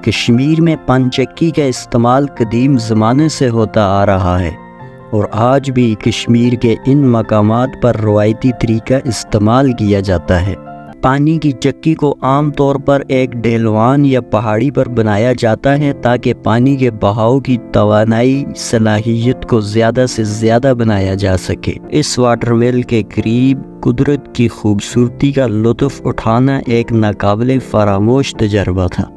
कश्मीर में पनचक्की का इस्तेमाल कदीम ज़माने से होता आ रहा है और आज भी कश्मीर के इन मकामात पर रवायती तरीका इस्तेमाल किया जाता है। पानी की चक्की को आम तौर पर एक ढलवान या पहाड़ी पर बनाया जाता है ताकि पानी के बहाव की तवानाई सलाहियत को ज़्यादा से ज़्यादा बनाया जा सके। इस वाटरवेल के करीब कुदरत की खूबसूरती का लुत्फ़ उठाना एक नाकाबिले फरामोश तजर्बा था।